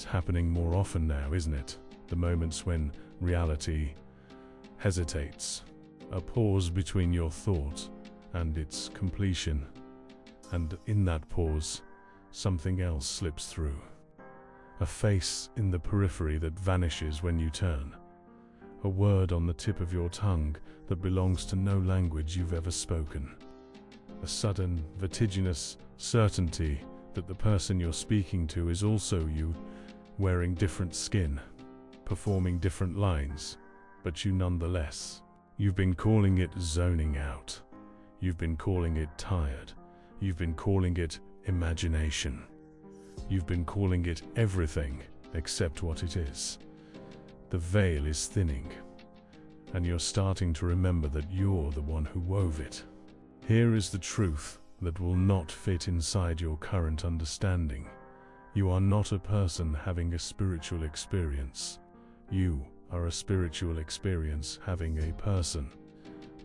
It's happening more often now, isn't it? The moments when reality hesitates, a pause between your thought and its completion, and in that pause, something else slips through. A face in the periphery that vanishes when you turn. A word on the tip of your tongue that belongs to no language you've ever spoken. A sudden, vertiginous certainty that the person you're speaking to is also you, wearing different skin, performing different lines, but you nonetheless. You've been calling it zoning out. You've been calling it tired. You've been calling it imagination. You've been calling it everything except what it is. The veil is thinning, and you're starting to remember that you're the one who wove it. Here is the truth that will not fit inside your current understanding. You are not a person having a spiritual experience. You are a spiritual experience having a person.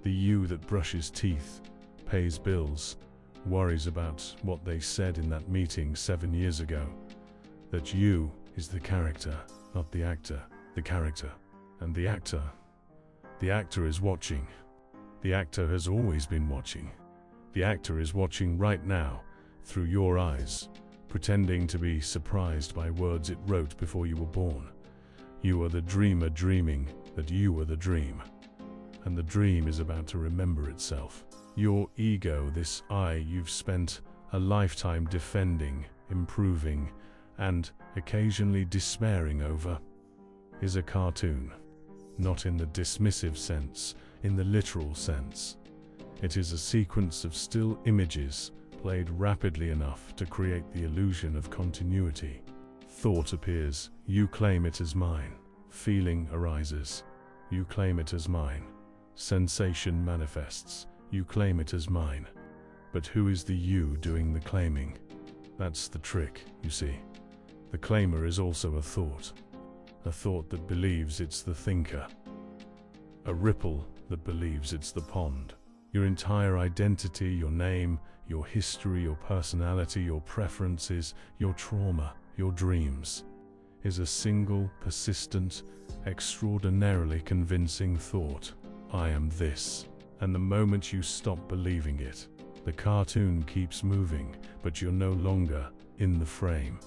The you that brushes teeth, pays bills, worries about what they said in that meeting 7 years ago. That you is the character, not the actor. The character and the actor. The actor is watching. The actor has always been watching. The actor is watching right now, through your eyes, pretending to be surprised by words it wrote before you were born. You are the dreamer dreaming that you were the dream. And the dream is about to remember itself. Your ego, this I you've spent a lifetime defending, improving, and occasionally despairing over, is a cartoon. Not in the dismissive sense, in the literal sense. It is a sequence of still images played rapidly enough to create the illusion of continuity. Thought appears, you claim it as mine. Feeling arises, you claim it as mine. Sensation manifests, you claim it as mine. But who is the you doing the claiming? That's the trick, you see. The claimer is also a thought that believes it's the thinker. A ripple that believes it's the pond. Your entire identity, your name, your history, your personality, your preferences, your trauma, your dreams, is a single, persistent, extraordinarily convincing thought. I am this. And the moment you stop believing it, the cartoon keeps moving, but you're no longer in the frame.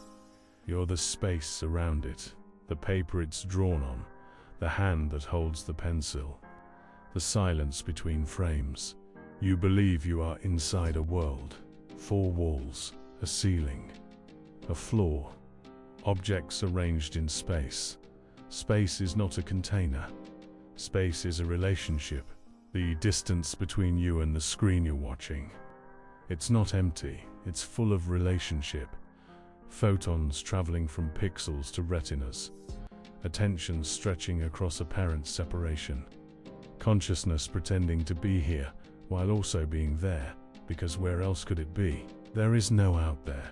You're the space around it, the paper it's drawn on, the hand that holds the pencil, the silence between frames. You believe you are inside a world, 4 walls, a ceiling, a floor, objects arranged in space. Space is not a container. Space is a relationship, the distance between you and the screen you're watching. It's not empty, it's full of relationship. Photons traveling from pixels to retinas. Attention stretching across apparent separation. Consciousness pretending to be here, while also being there, because where else could it be? There is no out there.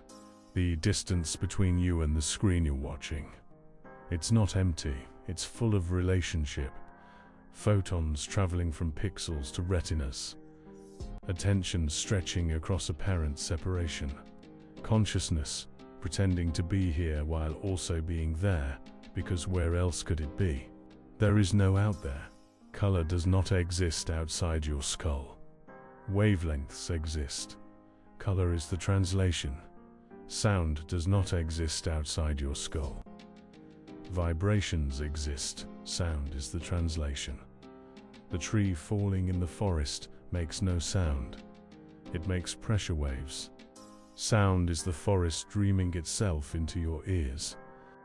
The distance between you and the screen you're watching. It's not empty, it's full of relationship. Photons traveling from pixels to retinas. Attention stretching across apparent separation. Consciousness pretending to be here while also being there, because where else could it be? There is no out there. Color does not exist outside your skull. Wavelengths exist. Color is the translation. Sound does not exist outside your skull. Vibrations exist. Sound is the translation. The tree falling in the forest makes no sound. It makes pressure waves. Sound is the forest dreaming itself into your ears.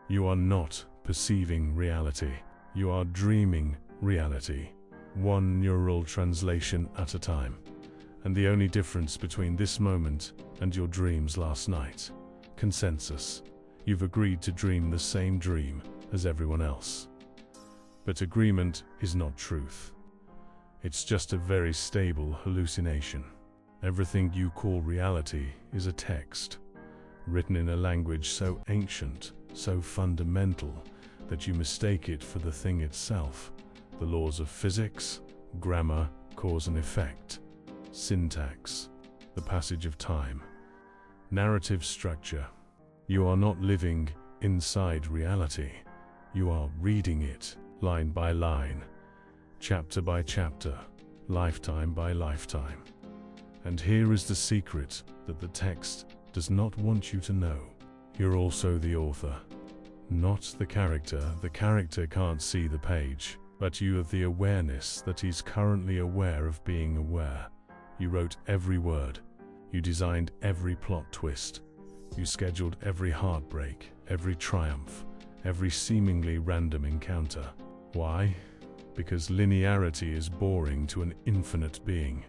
You are not perceiving reality. You are dreaming reality, one neural translation at a time. And the only difference between this moment and your dreams last night, consensus. You've agreed to dream the same dream as everyone else. But agreement is not truth. It's just a very stable hallucination. Everything you call reality is a text, written in a language so ancient, so fundamental, that you mistake it for the thing itself. The laws of physics, grammar, cause and effect, syntax, the passage of time, narrative structure. You are not living inside reality. You are reading it, line by line, chapter by chapter, lifetime by lifetime. And here is the secret that the text does not want you to know. You're also the author, not the character. The character can't see the page, but you have the awareness that he's currently aware of being aware. You wrote every word. You designed every plot twist. You scheduled every heartbreak, every triumph, every seemingly random encounter. Why? Because linearity is boring to an infinite being,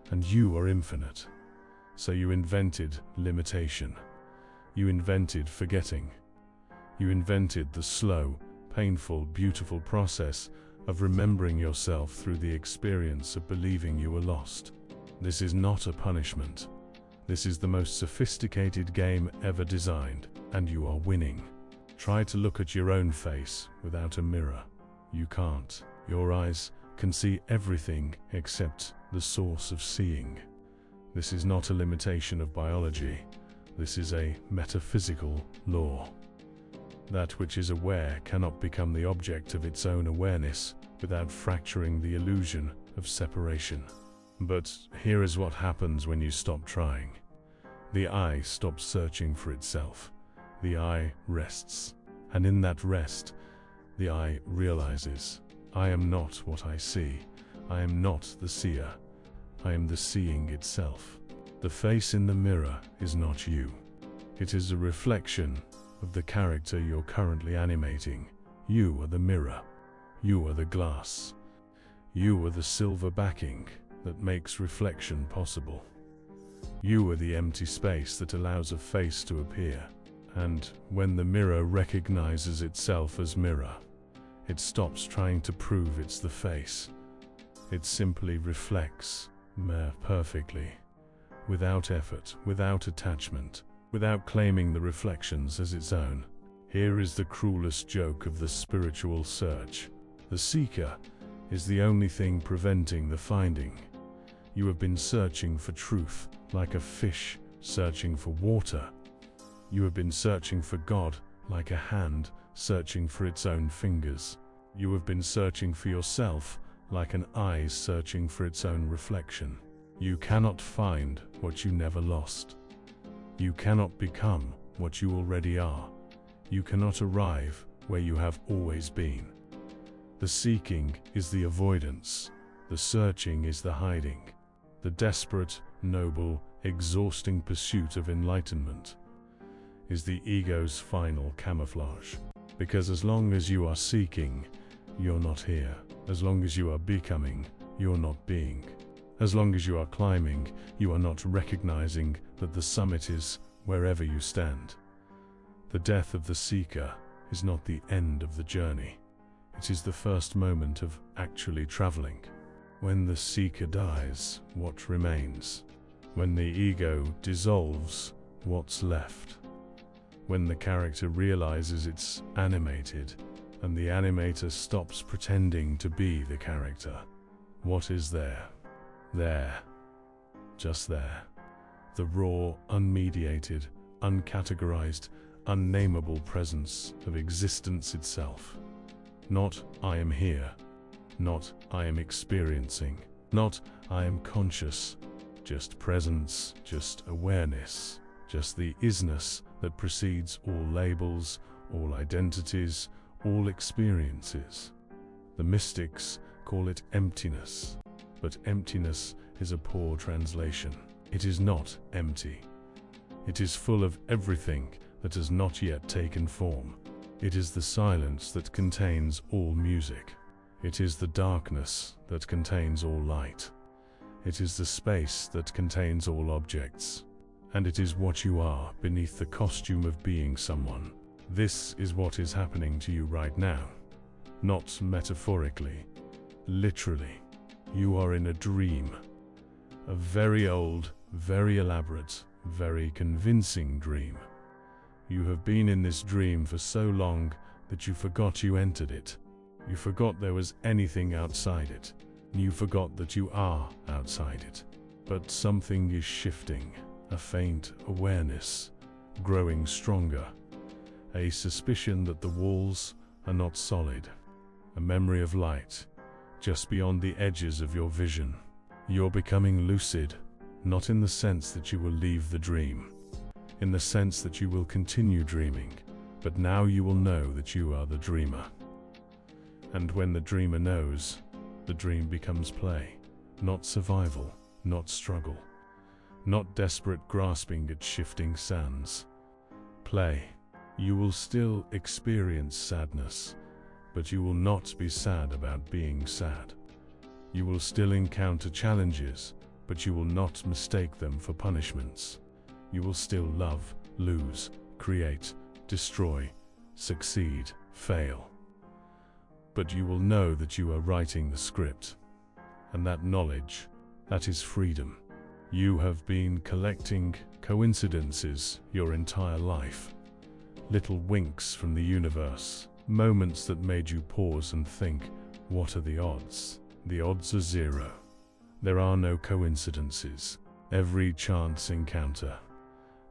and you are infinite. So you invented limitation. You invented forgetting. You invented the slow, painful, beautiful process of remembering yourself through the experience of believing you were lost. This is not a punishment. This is the most sophisticated game ever designed, and you are winning. Try to look at your own face without a mirror. You can't. Your eyes can see everything except the source of seeing. This is not a limitation of biology. This is a metaphysical law. That which is aware cannot become the object of its own awareness without fracturing the illusion of separation. But here is what happens when you stop trying. The I stops searching for itself. The I rests. And in that rest, the I realizes, I am not what I see. I am not the seer. I am the seeing itself. The face in the mirror is not you. It is a reflection of the character you're currently animating. You are the mirror. You are the glass. You are the silver backing that makes reflection possible. You are the empty space that allows a face to appear. And when the mirror recognizes itself as mirror, it stops trying to prove it's the face. It simply reflects perfectly, without effort, without attachment, without claiming the reflections as its own. Here is the cruelest joke of the spiritual search. The seeker is the only thing preventing the finding. You have been searching for truth, like a fish searching for water. You have been searching for God, like a hand searching for its own fingers. You have been searching for yourself, like an eye searching for its own reflection. You cannot find what you never lost. You cannot become what you already are. You cannot arrive where you have always been. The seeking is the avoidance. The searching is the hiding. The desperate, noble, exhausting pursuit of enlightenment is the ego's final camouflage. Because as long as you are seeking, you're not here. As long as you are becoming, you're not being. As long as you are climbing, you are not recognizing that the summit is wherever you stand. The death of the seeker is not the end of the journey. It is the first moment of actually traveling. When the seeker dies, what remains? When the ego dissolves, what's left? When the character realizes it's animated, and the animator stops pretending to be the character, what is there? There. Just there. The raw, unmediated, uncategorized, unnameable presence of existence itself. Not I am here. Not I am experiencing. Not I am conscious. Just presence, just awareness, just the isness that precedes all labels, all identities, all experiences. The mystics call it emptiness, but emptiness is a poor translation. It is not empty. It is full of everything that has not yet taken form. It is the silence that contains all music. It is the darkness that contains all light. It is the space that contains all objects. And it is what you are beneath the costume of being someone. This is what is happening to you right now. Not metaphorically, literally. You are in a dream. A very old, very elaborate, very convincing dream. You have been in this dream for so long that you forgot you entered it. You forgot there was anything outside it. You forgot that you are outside it. But something is shifting, a faint awareness, growing stronger. a suspicion that the walls are not solid, a memory of light just beyond the edges of your vision. You're becoming lucid, not in the sense that you will leave the dream, in the sense that you will continue dreaming, but now you will know that you are the dreamer. And when the dreamer knows, the dream becomes play, not survival, not struggle, not desperate grasping at shifting sands. Play. You will still experience sadness, but you will not be sad about being sad. You will still encounter challenges, but you will not mistake them for punishments. You will still love, lose, create, destroy, succeed, fail. But you will know that you are writing the script. And that knowledge, that is freedom. You have been collecting coincidences your entire life. Little winks from the universe, moments that made you pause and think, what are the odds? The odds are zero. There are no coincidences. Every chance encounter,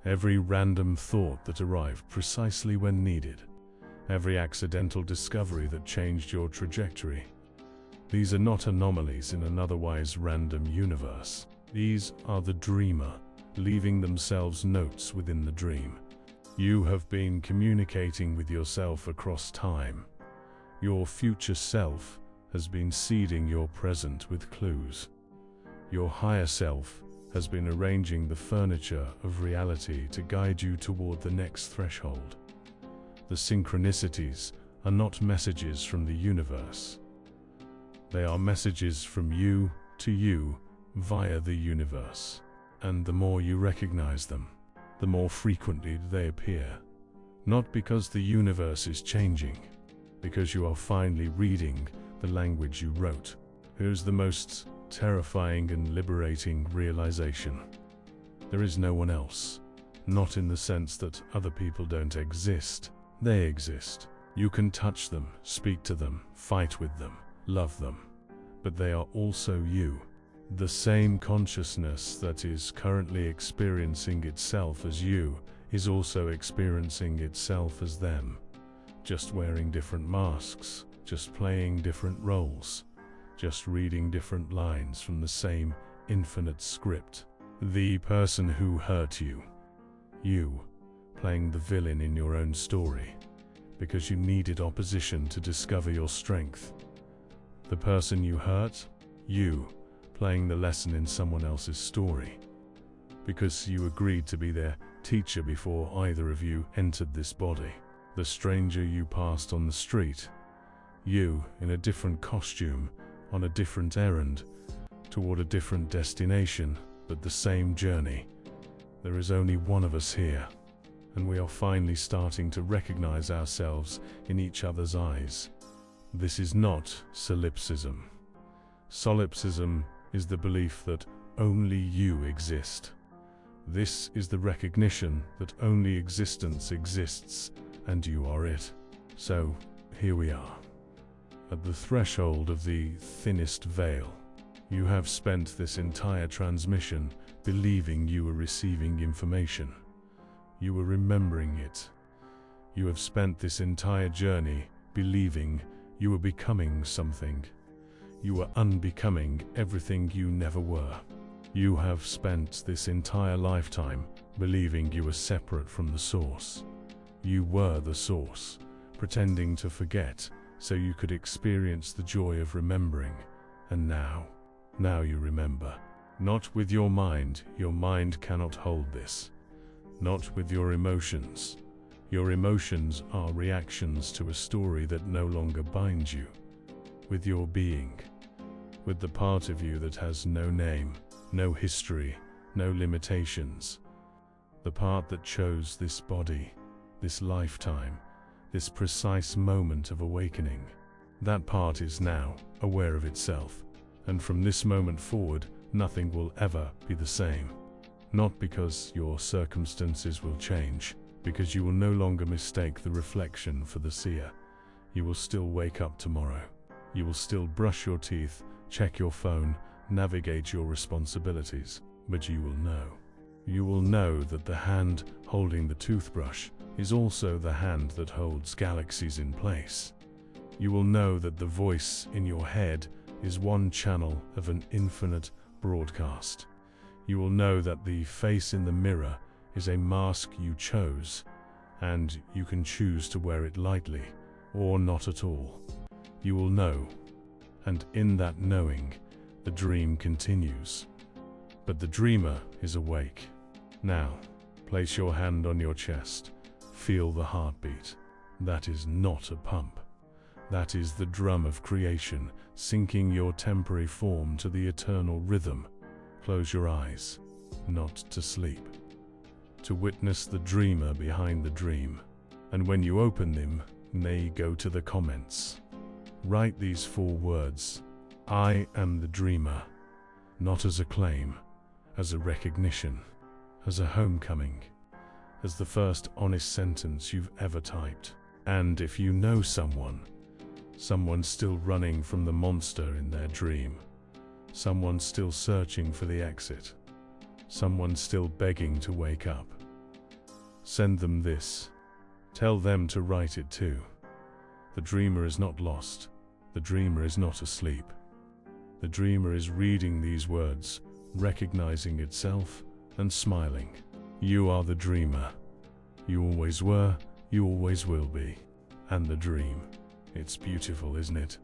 every random thought that arrived precisely when needed, every accidental discovery that changed your trajectory. These are not anomalies in an otherwise random universe. These are the dreamer, leaving themselves notes within the dream. You have been communicating with yourself across time. Your future self has been seeding your present with clues. Your higher self has been arranging the furniture of reality to guide you toward the next threshold. The synchronicities are not messages from the universe. They are messages from you to you via the universe. And the more you recognize them, the more frequently they appear. Not because the universe is changing, because you are finally reading the language you wrote. Here's the most terrifying and liberating realization. There is no one else. Not in the sense that other people don't exist. They exist. You can touch them, speak to them, fight with them, love them. But they are also you. The same consciousness that is currently experiencing itself as you is also experiencing itself as them. Just wearing different masks, just playing different roles, just reading different lines from the same infinite script. The person who hurt you, playing the villain in your own story, because you needed opposition to discover your strength. The person you hurt, you, playing the lesson in someone else's story, because you agreed to be their teacher before either of you entered this body. The stranger you passed on the street, you in a different costume, on a different errand, toward a different destination, but the same journey. There is only one of us here, and we are finally starting to recognize ourselves in each other's eyes. This is not solipsism. Solipsism is the belief that only you exist. This is the recognition that only existence exists, and you are it. So, here we are. At the threshold of the thinnest veil. You have spent this entire transmission believing you were receiving information. You were remembering it. You have spent this entire journey believing you were becoming something. You were unbecoming everything you never were. You have spent this entire lifetime believing you were separate from the source. You were the source, pretending to forget so you could experience the joy of remembering. And now you remember. Not with your mind cannot hold this. Not with your emotions. Your emotions are reactions to a story that no longer binds you. With your being. With the part of you that has no name, no history, no limitations. The part that chose this body, this lifetime, this precise moment of awakening. That part is now aware of itself. And from this moment forward, nothing will ever be the same. Not because your circumstances will change, because you will no longer mistake the reflection for the seer. You will still wake up tomorrow. You will still brush your teeth, check your phone, navigate your responsibilities, but you will know. You will know that the hand holding the toothbrush is also the hand that holds galaxies in place. You will know that the voice in your head is one channel of an infinite broadcast. You will know that the face in the mirror is a mask you chose, and you can choose to wear it lightly or not at all. You will know, and in that knowing, the dream continues. But the dreamer is awake. Now, place your hand on your chest. Feel the heartbeat. That is not a pump. That is the drum of creation, syncing your temporary form to the eternal rhythm. Close your eyes, not to sleep, to witness the dreamer behind the dream. And when you open them, may go to the comments. Write these 4 words: I am the dreamer, not as a claim, as a recognition, as a homecoming, as the first honest sentence you've ever typed. And if you know someone still running from the monster in their dream, someone still searching for the exit, someone still begging to wake up, send them this. Tell them to write it too. The dreamer is not lost. The dreamer is not asleep. The dreamer is reading these words, recognizing itself, and smiling. You are the dreamer. You always were, you always will be. And the dream. It's beautiful, isn't it?